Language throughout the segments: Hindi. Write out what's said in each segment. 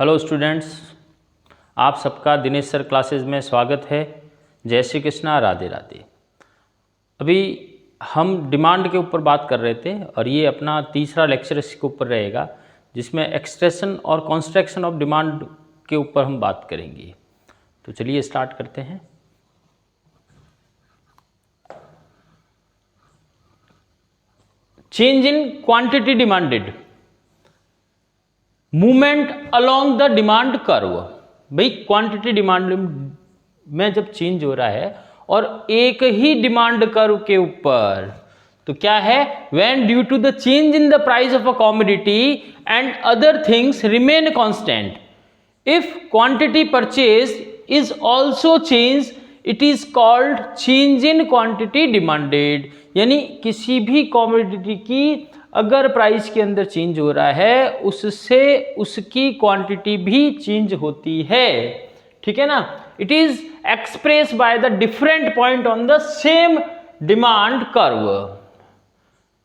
हेलो स्टूडेंट्स, आप सबका दिनेश सर क्लासेस में स्वागत है। जय श्री कृष्णा, राधे राधे। अभी हम डिमांड के ऊपर बात कर रहे थे और ये अपना तीसरा लेक्चर इसके ऊपर रहेगा, जिसमें एक्सप्रेशन और कॉन्स्ट्रक्शन ऑफ डिमांड के ऊपर हम बात करेंगे। तो चलिए स्टार्ट करते हैं। Change in quantity demanded, movement along the demand curve. भाई क्वांटिटी डिमांड में जब चेंज हो रहा है और एक ही डिमांड कर्व के ऊपर, तो क्या है, when due to the change in the price of a commodity and other things remain constant, if quantity purchase is also change, it is called change in quantity demanded. यानी किसी भी कमोडिटी की अगर प्राइस के अंदर चेंज हो रहा है, उससे उसकी क्वांटिटी भी चेंज होती है। ठीक है ना। It is express by the different point on the same demand curve,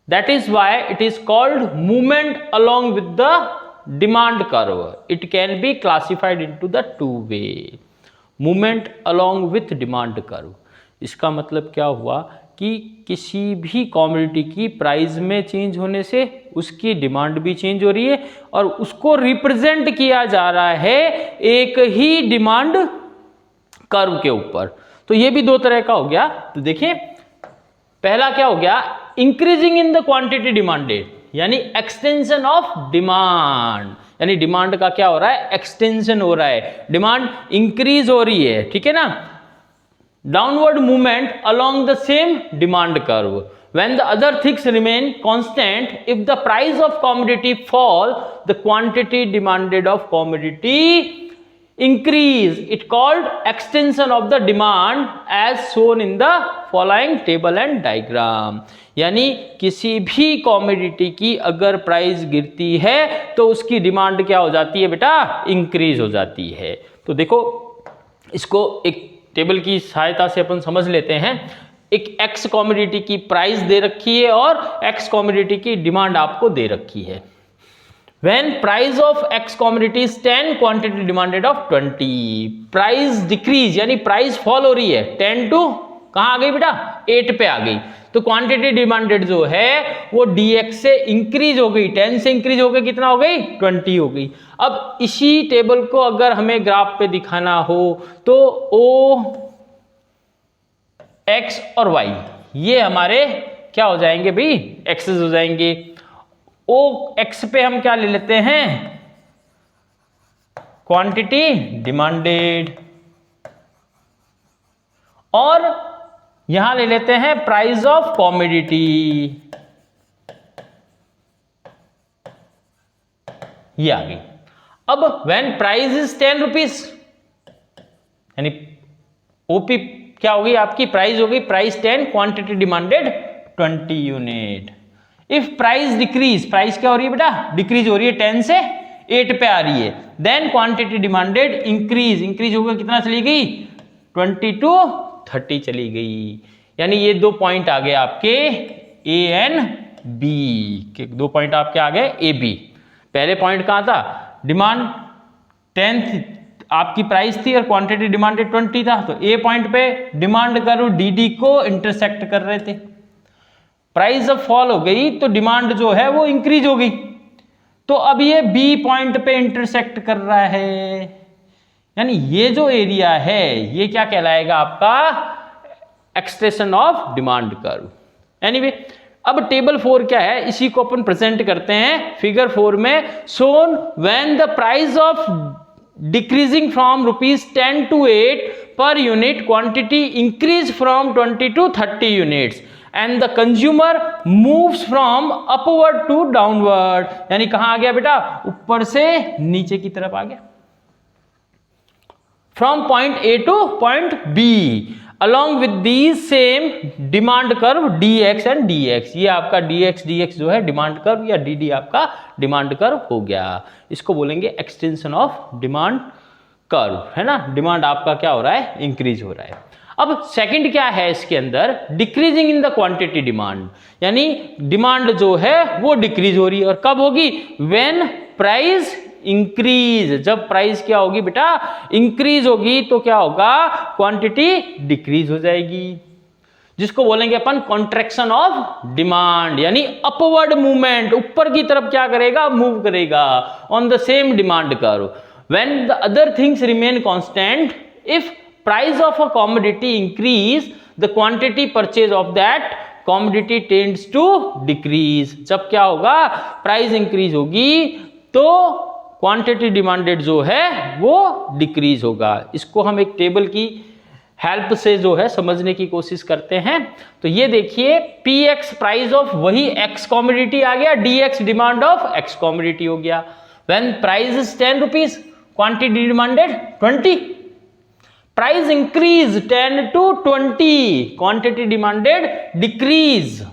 that is why it is called movement along with the demand curve. It can be classified into the two way, movement along with demand curve. इसका मतलब क्या हुआ कि किसी भी कमोडिटी की प्राइस में चेंज होने से उसकी डिमांड भी चेंज हो रही है और उसको रिप्रेजेंट किया जा रहा है एक ही डिमांड कर्व के ऊपर। तो ये भी दो तरह का हो गया। तो देखिए, पहला क्या हो गया, increasing in the quantity demanded, यानी एक्सटेंशन ऑफ डिमांड। यानी डिमांड का क्या हो रहा है, एक्सटेंशन हो रहा है, डिमांड इंक्रीज हो रही है। ठीक है ना। Downward movement along the same demand curve when the other things remain constant. If the price of commodity fall, the quantity demanded of commodity increase. It called extension of the demand as shown in the following table and diagram. यानी किसी भी कमोडिटी की अगर प्राइस गिरती है तो उसकी डिमांड क्या हो जाती है बेटा, इंक्रीज हो जाती है। तो देखो, इसको एक टेबल की सहायता से अपन समझ लेते हैं। एक एक्स कमोडिटी की प्राइस दे रखी है और एक्स कमोडिटी की डिमांड आपको दे रखी है। When price of x commodity is 10, quantity demanded of 20, price decrease यानी प्राइस फॉल हो रही है, 10 टू कहां आ गई बेटा, 8 पे आ गई। तो क्वांटिटी डिमांडेड जो है वो dx से इंक्रीज हो गई, 10 से इंक्रीज हो गई, कितना हो गई, 20 हो गई। अब इसी टेबल को अगर हमें ग्राफ पे दिखाना हो तो o, x और y ये हमारे क्या हो जाएंगे भाई, एक्सेस हो जाएंगे। o x पे हम क्या ले लेते हैं, क्वांटिटी डिमांडेड, और यहां ले लेते हैं प्राइस ऑफ कमोडिटी। ये आ गई। अब व्हेन प्राइस इज 10 रुपीज, यानी ओपी क्या होगी आपकी, प्राइस होगी, price 10, quantity demanded 20 unit. If price decrease, price क्या हो रही है बेटा, डिक्रीज हो रही है, 10 से 8 पे आ रही है, then quantity demanded increase, increase होकर कितना चली गई, 20 टू 30 चली गई। यानी ये दो पॉइंट आ गए आपके ए एंड बी के, दो पॉइंट आपके आ गए ए बी। पहले पॉइंट कहां था, डिमांड 10 आपकी प्राइस थी और क्वांटिटी डिमांडेड 20 था, तो ए पॉइंट पे डिमांड कर्व डी को इंटरसेक्ट कर रहे थे। प्राइस जब फॉल हो गई तो डिमांड जो है वो इंक्रीज हो गई, तो अब ये बी पॉइंट पे इंटरसेक्ट कर रहा है। यानी ये जो एरिया है ये क्या कहलाएगा आपका, extension of demand curve. Anyway, अब टेबल 4 क्या है, इसी को अपन प्रेजेंट करते हैं फिगर 4 में। So when the price of decreasing from ₹10 to 8 per unit, quantity increase from 20 to 30 units and the consumer moves from upward to downward. यानी कहां आ गया बेटा, ऊपर से नीचे की तरफ आ गया, from point A to point B along with these same demand curve dx and dx। ये आपका dx जो है डिमांड कर्व, या dd आपका डिमांड कर्व हो गया। इसको बोलेंगे एक्सटेंशन ऑफ डिमांड कर्व, है ना। डिमांड आपका क्या हो रहा है, इंक्रीज हो रहा है। अब सेकंड क्या है इसके अंदर, decreasing in the quantity demand, यानी डिमांड जो है वो डिक्रीज हो रही है। और कब होगी, व्हेन प्राइस इंक्रीज, जब प्राइस क्या होगी बेटा, इंक्रीज होगी, तो क्या होगा, क्वांटिटी डिक्रीज हो जाएगी, जिसको बोलेंगे अपन कॉन्ट्रैक्शन ऑफ डिमांड, यानी अपवर्ड मूवमेंट, ऊपर की तरफ क्या करेगा, मूव करेगा on the same demand curve. When the other things remain constant, if price of a commodity increase, the quantity purchase of that commodity tends to decrease. जब क्या होगा, प्राइस इंक्रीज होगी तो क्वांटिटी डिमांडेड जो है वो डिक्रीज होगा। इसको हम एक टेबल की हेल्प से जो है समझने की कोशिश करते हैं। तो ये देखिए, पी एक्स प्राइस ऑफ वही एक्स कॉमोडिटी आ गया, D x demand of x commodity हो गया। When price is 10 rupees, quantity demanded 20, price increase 10 to 20, quantity demanded decrease,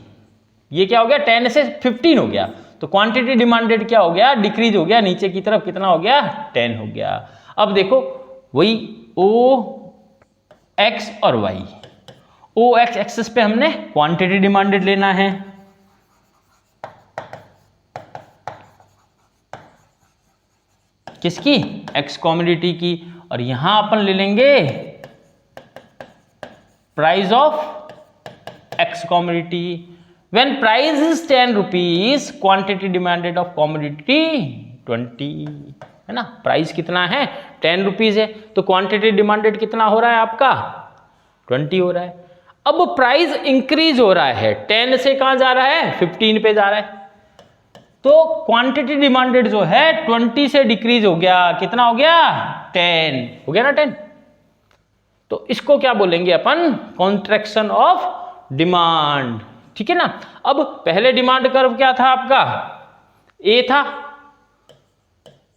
ये क्या हो गया, 10 से 15 हो गया, तो क्वांटिटी डिमांडेड क्या हो गया, डिक्रीज हो गया, नीचे की तरफ कितना हो गया, 10 हो गया। अब देखो वही ओ एक्स और वाई, ओ एक्स एक्सिस पे हमने क्वांटिटी डिमांडेड लेना है, किसकी, एक्स कॉमोडिटी की, और यहां अपन ले लेंगे price of x commodity. When price is 10 rupees, quantity demanded of commodity 20, है ना, प्राइस कितना है, 10 रुपीज है, तो क्वांटिटी डिमांडेड कितना हो रहा है आपका, 20 हो रहा है। अब प्राइस इंक्रीज हो रहा है, 10 से कहां जा रहा है, 15 पे जा रहा है, तो क्वांटिटी डिमांडेड जो है 20 से डिक्रीज हो गया, कितना हो गया, 10 हो गया ना, 10। तो इसको क्या बोलेंगे अपन, कॉन्ट्रैक्शन ऑफ डिमांड, ठीक है ना। अब पहले डिमांड कर्व क्या था आपका, ए था,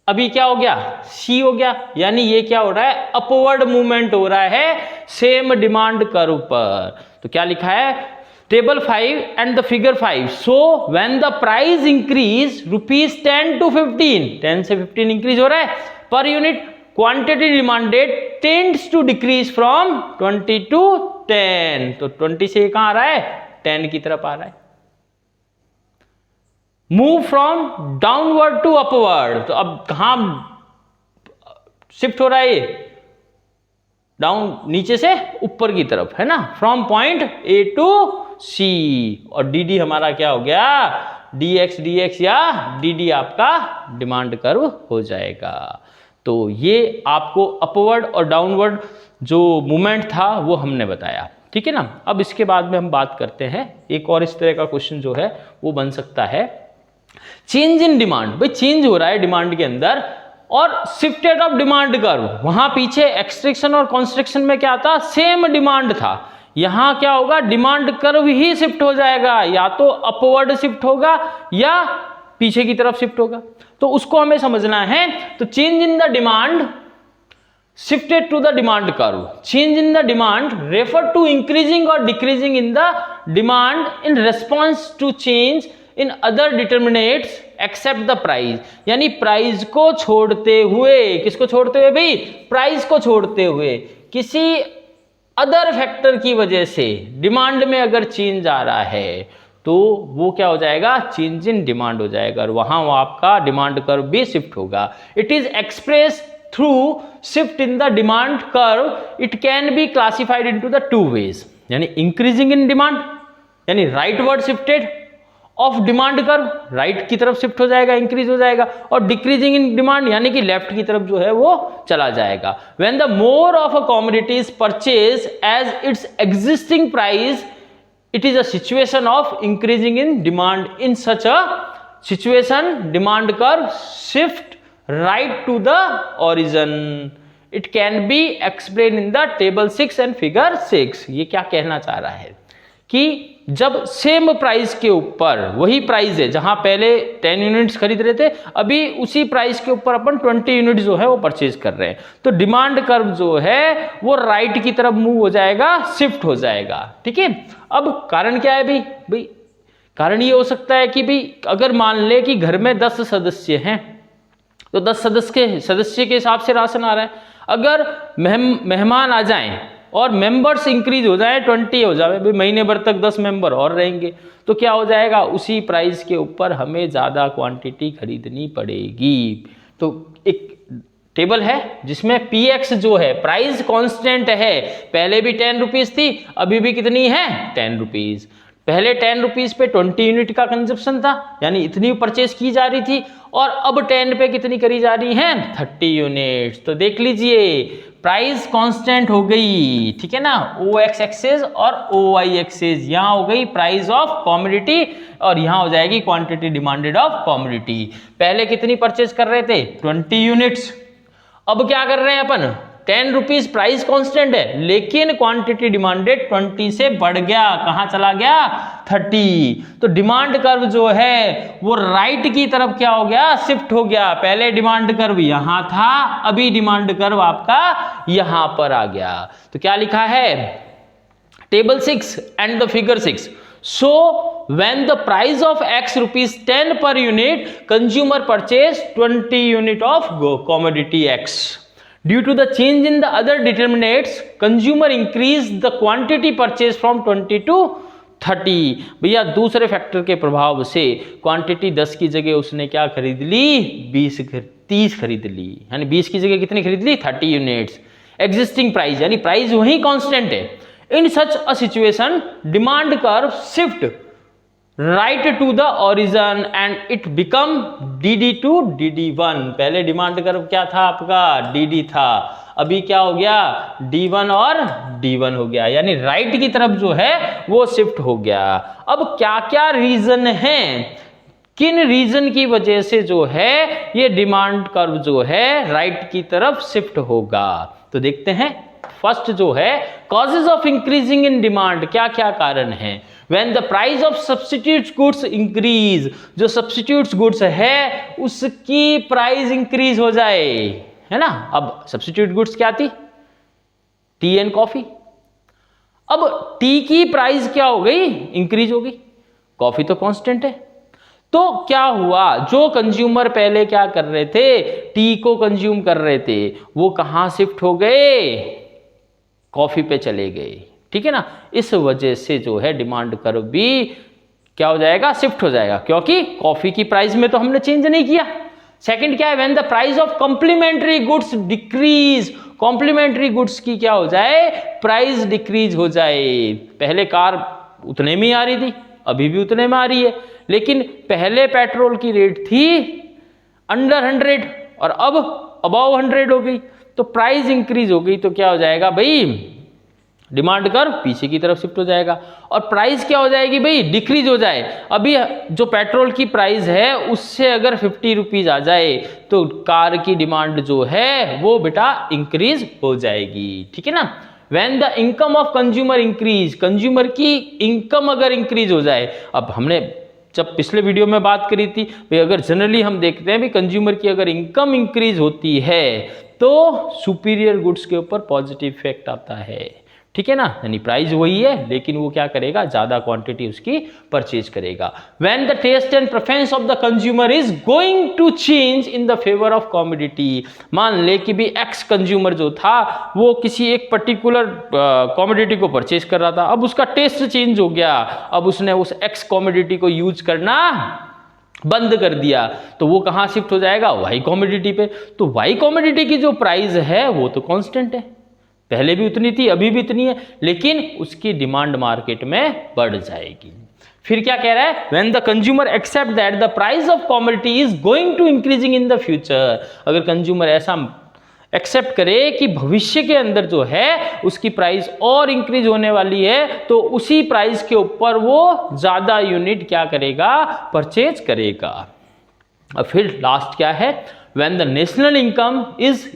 अभी क्या हो गया, सी हो गया, यानी ये क्या हो रहा है, अपवर्ड मूवमेंट हो रहा है सेम डिमांड कर्व पर। तो क्या लिखा है, table 5 and the figure 5 so when the price increase rupees 10 to 15, 10 से 15 इंक्रीज हो रहा है पर unit, quantity demanded tends to decrease from 20 to 10, तो 20 से कहां आ रहा है, 10 की तरफ आ रहा है। Move from downward to upward, तो अब कहां शिफ्ट हो रहा है, डाउन, नीचे से ऊपर की तरफ, है ना, फ्रॉम पॉइंट ए टू सी, और डी डी हमारा क्या हो गया, डी एक्स या डी डी आपका डिमांड कर्व हो जाएगा। तो ये आपको अपवर्ड और डाउनवर्ड जो मूवमेंट था वो हमने बताया, ठीक है ना। अब इसके बाद में हम बात करते हैं, एक और इस तरह का क्वेश्चन जो है वो बन सकता है, चेंज इन डिमांड, भाई चेंज हो रहा है डिमांड के अंदर, और शिफ्टेड ऑफ डिमांड कर्व, वहां पीछे एक्सट्रैक्शन और कंस्ट्रक्शन में क्या था, सेम डिमांड था, यहां क्या होगा, डिमांड कर्व ही शिफ्ट हो जाएगा, या तो अपवर्ड शिफ्ट होगा या पीछे की तरफ शिफ्ट होगा, तो उसको हमें समझना है। तो change in the demand shifted to the demand curve, change in the demand refer to increasing or decreasing in the demand in response to change in other determinants except the price, यानी प्राइस को छोड़ते हुए, किसको छोड़ते हुए भाई, प्राइस को छोड़ते हुए, किसी अदर फैक्टर की वजह से डिमांड में अगर चेंज आ रहा है तो वो क्या हो जाएगा, चेंज इन डिमांड हो जाएगा, और वहां वो आपका डिमांड कर्व भी शिफ्ट होगा। It is express through shift in the demand curve, it can be classified into the two ways, यानी increasing in demand यानी rightward shifted of demand curve, right की तरफ शिफ्ट हो जाएगा, इंक्रीज हो जाएगा, और डिक्रीजिंग इन डिमांड यानी कि लेफ्ट की तरफ जो है वो चला जाएगा। when the more of a commodity is purchased as its existing price, it is a situation of increasing in demand. In such a situation, demand curve shift right to the origin. It can be explained in the table 6 and figure 6. ये क्या कहना चाह रहा है कि जब सेम प्राइस के ऊपर, वही प्राइस है जहां पहले 10 यूनिट्स खरीद रहे थे, अभी उसी प्राइस के ऊपर अपन 20 यूनिट जो है वो परचेज कर रहे हैं, तो डिमांड कर्व जो है वो राइट की तरफ मूव हो जाएगा, शिफ्ट हो जाएगा, ठीक है। अब कारण क्या है भाई कारण ये हो सकता है कि भाई अगर मान ले कि घर में 10 सदस्य हैं तो 10 सदस्य के हिसाब से राशन आ रहा है, अगर मेहमान आ जाएं और मेंबर्स इंक्रीज हो जाए, 20 हो जाए, भाई महीने भर तक 10 मेंबर और रहेंगे, तो क्या हो जाएगा, उसी प्राइस के ऊपर हमें ज़्यादा क्वांटिटी खरीदनी पड़ेगी, तो एक टेबल है जिसमें px जो है प्राइस कांस्टेंट है, पहले भी 10 रुपीज थी, अभी भी कितनी है 10 रुपीज। पहले 10 रुपीज पे 20 यूनिट का कंजप्शन था, यानी इतनी परचेज की जा रही थी, और अब 10 पे कितनी करी जा रही है 30 यूनिट्स। तो देख लीजिए प्राइस कांस्टेंट हो गई, ठीक है ना, OX एक्सेस और OY एक्सेस, यहाँ हो गई प्राइस ऑफ कॉमोडिटी और यहाँ हो जाएगी क्वांटिटी डिमांडेड ऑफ कॉमोडिटी। पहले कितनी परचेज कर रहे थे 20 यूनिट्स, अब क्या कर रहे हैं अपन 10 रुपीज प्राइस कांस्टेंट है, लेकिन क्वांटिटी डिमांडेड 20 से बढ़ गया, कहां चला गया 30। तो डिमांड कर्व जो है वो राइट की तरफ क्या हो गया शिफ्ट हो गया। पहले डिमांड कर्व यहां था, अभी डिमांड कर्व आपका यहां पर आ गया। तो क्या लिखा है table 6 and the figure 6। So when the price of X rupees 10 per unit, consumer purchase 20 unit of commodity X. Due to the change in the other determinants, consumer increased the quantity purchased from 20 to 30। भैया दूसरे फैक्टर के प्रभाव से क्वांटिटी 10 की जगह उसने क्या खरीद ली 30 खरीद ली, यानी 20 की जगह कितनी खरीद ली 30 यूनिट्स। एग्जिस्टिंग प्राइस यानी प्राइस वही कांस्टेंट है। In such a situation, demand curve shift right to the origin and it become DD to DD1। पहले डिमांड कर्व क्या था आपका DD था, अभी क्या हो गया D1 और D1 हो गया, यानी राइट की तरफ जो है वो शिफ्ट हो गया। अब क्या क्या रीजन है, किन रीजन की वजह से जो है ये डिमांड कर्व जो है राइट की तरफ शिफ्ट होगा, तो देखते हैं। फर्स्ट जो है causes of increasing in demand, क्या क्या कारण है। When the price of substitute goods increase, जो सब्स्टिट्यूट गुड्स है उसकी प्राइस इंक्रीज हो जाए, है ना। अब सब्स्टिट्यूट गुड्स क्या थी टी एंड कॉफी, अब टी की प्राइस क्या हो गई इंक्रीज हो गई, कॉफी तो कांस्टेंट है। तो क्या हुआ, जो कंज्यूमर पहले क्या कर रहे थे टी को कंज्यूम कर रहे थे, वो कहां शिफ्ट हो गए कॉफी पे चले गए, ठीक है ना। इस वजह से जो है डिमांड कर्व भी क्या हो जाएगा शिफ्ट हो जाएगा, क्योंकि कॉफी की प्राइस में तो हमने चेंज नहीं किया। सेकंड क्या है, when the price of complementary goods decrease, complementary goods की क्या हो जाए प्राइस डिक्रीज हो जाए। पहले कार उतने में ही आ रही थी, अभी भी उतने में आ रही है, लेकिन पहले पेट्रोल की रेट थी अंडर 100 और अब अबव 100 हो गई, तो प्राइस इंक्रीज हो गई, तो क्या हो जाएगा भाई डिमांड कर्व पीछे की तरफ शिफ्ट हो जाएगा और प्राइस क्या हो जाएगी भाई डिक्रीज हो जाए। अभी जो पेट्रोल की प्राइस है उससे अगर 50 रुपीज आ जाए तो कार की डिमांड जो है वो बेटा इंक्रीज हो जाएगी, ठीक है ना। When the income of consumer increase, consumer की इनकम अगर इंक्रीज हो जाए, अब हमने जब पिछले वीडियो में बात करी थी भाई अगर जनरली हम देखते हैं भी कंज्यूमर की अगर इनकम इंक्रीज होती है तो सुपीरियर गुड्स के ऊपर पॉजिटिव इफेक्ट आता है, ठीक है ना। यानी प्राइस वही है लेकिन वो क्या करेगा ज्यादा क्वांटिटी उसकी परचेज करेगा। When the taste and preference of the consumer is going to change in the favour of commodity, मान ले कि भी एक्स कंज्यूमर जो था वो किसी एक पर्टिकुलर कॉमोडिटी को परचेज कर रहा था, अब उसका टेस्ट चेंज हो गया, अब उसने उस एक्स कॉमोडिटी को यूज करना बंद कर दिया, तो वो कहां शिफ्ट हो जाएगा वाई कॉमोडिटी पे। तो वाई कॉमोडिटी की जो प्राइस है वो तो कांस्टेंट है, पहले भी उतनी थी अभी भी इतनी है, लेकिन उसकी डिमांड मार्केट में बढ़ जाएगी। फिर क्या कह रहा है, when the consumer except that the price of commodity is going to increasing in the future, अगर कंज्यूमर ऐसा एक्सेप्ट करे कि भविष्य के अंदर जो है उसकी प्राइस और इंक्रीज होने वाली है, तो उसी प्राइस के ऊपर वो ज्यादा यूनिट क्या करेगा परचेज करेगा। अब फिर लास्ट क्या है, when the national income is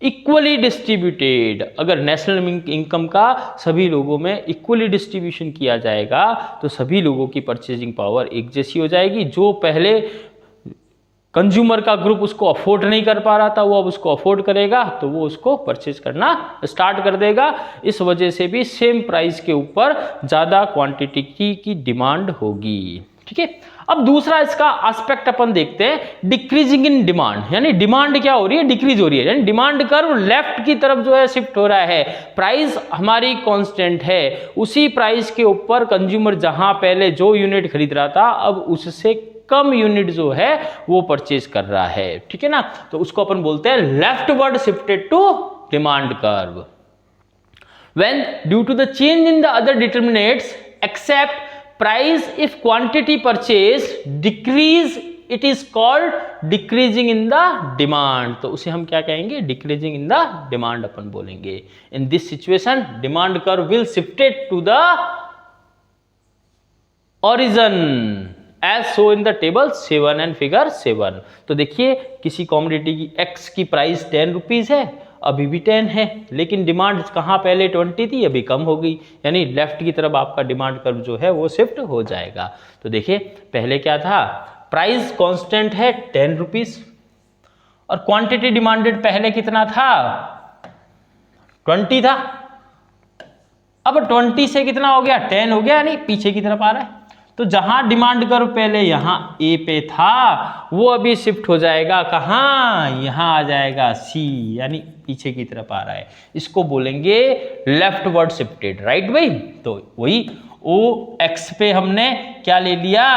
equally distributed, अगर नेशनल इनकम का सभी लोगों में इक्वली डिस्ट्रीब्यूशन किया जाएगा तो सभी लोगों की परचेजिंग पावर एक जैसी हो जाएगी। जो पहले कंज्यूमर का ग्रुप उसको अफोर्ड नहीं कर पा रहा था वो अब उसको अफोर्ड करेगा, तो वो उसको परचेज करना स्टार्ट कर देगा। इस वजह से भी सेम प्राइस के ऊपर ज़्यादा क्वांटिटी की डिमांड होगी, ठीक है। अब दूसरा इसका एस्पेक्ट अपन देखते हैं डिक्रीजिंग इन डिमांड, यानी डिमांड क्या हो रही है डिक्रीज हो रही है, यानी डिमांड कर्व लेफ्ट की तरफ जो है शिफ्ट हो रहा है। प्राइस हमारी कांस्टेंट है, उसी प्राइस के ऊपर कंज्यूमर जहां पहले जो यूनिट खरीद रहा था अब उससे कम यूनिट जो है वो परचेज कर रहा है, ठीक है ना। तो उसको अपन बोलते हैं leftward shifted to demand curve. When due to the change in the other determinants except price, if quantity purchased decrease, it is called decreasing in the demand। तो उसे हम क्या कहेंगे, decreasing in the demand अपन बोलेंगे। In this situation demand curve will shifted to the origin as shown in the table 7 and figure 7। तो देखिए किसी कॉमोडिटी की x की प्राइस 10 रुपीज है, अभी भी 10 है, लेकिन डिमांड कहाँ पहले 20 थी, अभी कम हो गई, यानी लेफ्ट की तरफ आपका डिमांड कर्व जो है वो शिफ्ट हो जाएगा। तो देखिए पहले क्या था, प्राइस कांस्टेंट है 10 रुपीज और क्वांटिटी डिमांडेड पहले कितना था, 20 था। अब 20 से कितना हो गया, 10 हो गया, यानी पीछे की तरफ आ रहा है। तो जहां डिमांड कर्व पहले यहां ए पे था वो अभी शिफ्ट हो जाएगा कहां, यहां आ जाएगा सी, यानी पीछे की तरफ आ रहा है। इसको बोलेंगे लेफ्टवर्ड शिफ्टेड, राइट भाई। तो वही ओ एक्स पे हमने क्या ले लिया,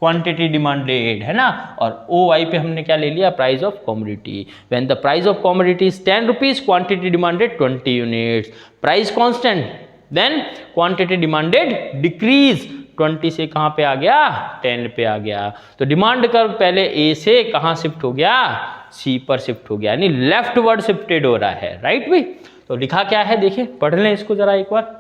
क्वांटिटी डिमांडेड, है ना, और ओ वाई पे हमने क्या ले लिया, price of commodity. When the price of commodity is 10 rupees, quantity demanded 20 units, price constant, then quantity demanded decrease, 20 से कहां पे आ गया, 10 पे आ गया। तो डिमांड कर्व पहले ए से कहां शिफ्ट हो गया, सी पर शिफ्ट हो गया, यानी लेफ्टवर्ड शिफ्टेड हो रहा है, राइट भाई। तो लिखा क्या है देखिए, पढ़ लें इसको जरा एक बार।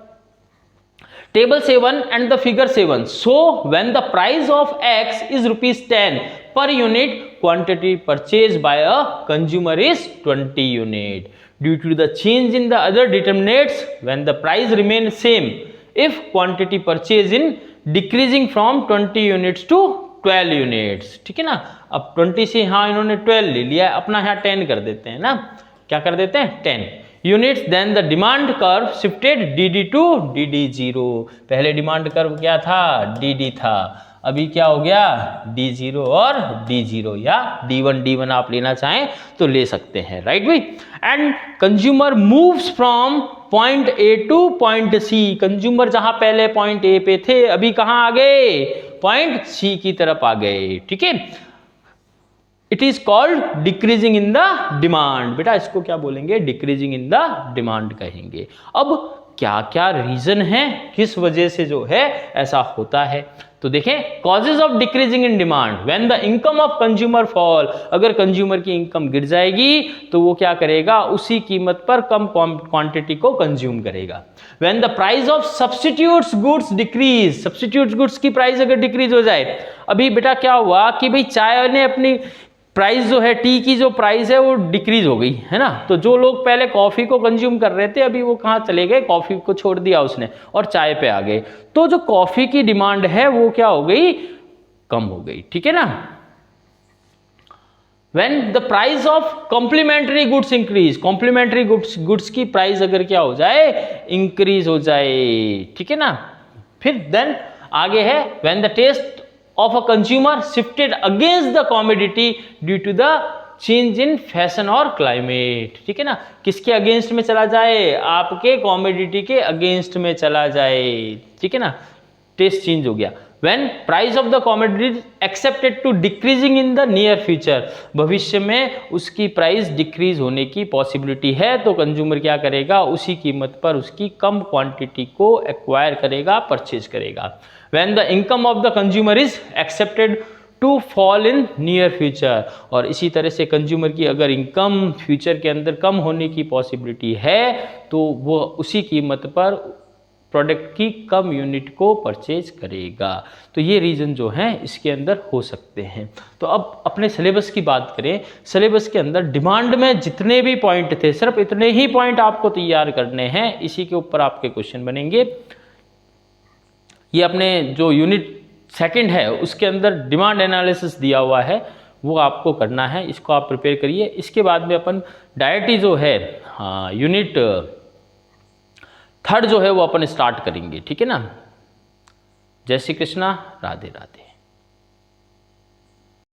Table 7 and the figure 7 show when the price of x is ₹10 per unit, quantity purchased by a consumer is 20 unit. Due to the change in the other determinants, when the price remains same, if quantity purchased in decreasing from 20 units to 12 units, ठीक है ना। अब 20 से यहाँ इन्होंने 12 ले लिया है, अपना यहाँ 10 कर देते हैं ना, क्या कर देते हैं 10 units, then the demand curve shifted dd to dd0। पहले डिमांड कर्व क्या था, dd था, अभी क्या हो गया d0 और d0, या d1 आप लेना चाहें तो ले सकते हैं, राइट भाई। And consumer moves from point A to point C, consumer जहां पहले पॉइंट ए पे थे अभी कहां आ गए, पॉइंट सी की तरफ आ गए, ठीक है। It is called decreasing in the demand, बेटा इसको क्या बोलेंगे, डिक्रीजिंग इन द डिमांड कहेंगे। अब क्या क्या रीजन है, किस वजह से जो है ऐसा होता है, तो देखें causes of decreasing in demand, when the income of consumer fall, अगर कंज्यूमर की इनकम गिर जाएगी तो वो क्या करेगा, उसी कीमत पर कम क्वांटिटी को कंज्यूम करेगा। When the price of substitutes goods decrease, substitutes goods की प्राइस अगर डिक्रीज हो जाए, अभी बेटा क्या हुआ कि भाई चाय ने अपनी प्राइस जो है, टी की जो प्राइस है वो डिक्रीज हो गई, है ना। तो जो लोग पहले कॉफ़ी को कंज्यूम कर रहे थे अभी वो कहाँ चले गए, कॉफ़ी को छोड़ दिया उसने और चाय पे आ गए, तो जो कॉफ़ी की डिमांड है वो क्या हो गई, कम हो गई, ठीक है ना। When the price of complementary goods increase, complementary goods की प्राइस अगर क्या हो जाए, इंक्रीज हो जाए, ठीक है ना। फिर देन आगे है when the taste of a consumer shifted against the commodity due to the change in fashion और climate, ठीक है ना। किसके अगेंस्ट में चला जाए, आपके कॉमोडिटी के अगेंस्ट में चला जाए, ठीक है ना, टेस्ट चेंज हो गया। When price of the commodity accepted to decreasing in the near future, भविष्य में उसकी प्राइस डिक्रीज होने की पॉसिबिलिटी है तो कंज्यूमर क्या करेगा, उसी कीमत पर उसकी कम क्वांटिटी को एक्वायर करेगा, परचेज करेगा। When the income of the consumer is accepted to fall in near future, और इसी तरह से कंज्यूमर की अगर इनकम फ्यूचर के अंदर कम होने की पॉसिबिलिटी है तो वो उसी कीमत पर प्रोडक्ट की कम यूनिट को परचेज करेगा। तो ये रीज़न जो हैं इसके अंदर हो सकते हैं। तो अब अपने सिलेबस की बात करें, सिलेबस के अंदर डिमांड में जितने भी पॉइंट थे सिर्फ इतने ही पॉइंट आपको तैयार करने हैं, इसी के ऊपर आपके क्वेश्चन बनेंगे। ये अपने जो यूनिट सेकंड है उसके अंदर डिमांड एनालिसिस दिया हुआ है, वो आपको करना है, इसको आप प्रिपेयर करिए। इसके बाद में अपन डायरेक्टली जो है यूनिट थर्ड जो है वो अपन स्टार्ट करेंगे, ठीक है ना। जय श्री कृष्णा, राधे राधे।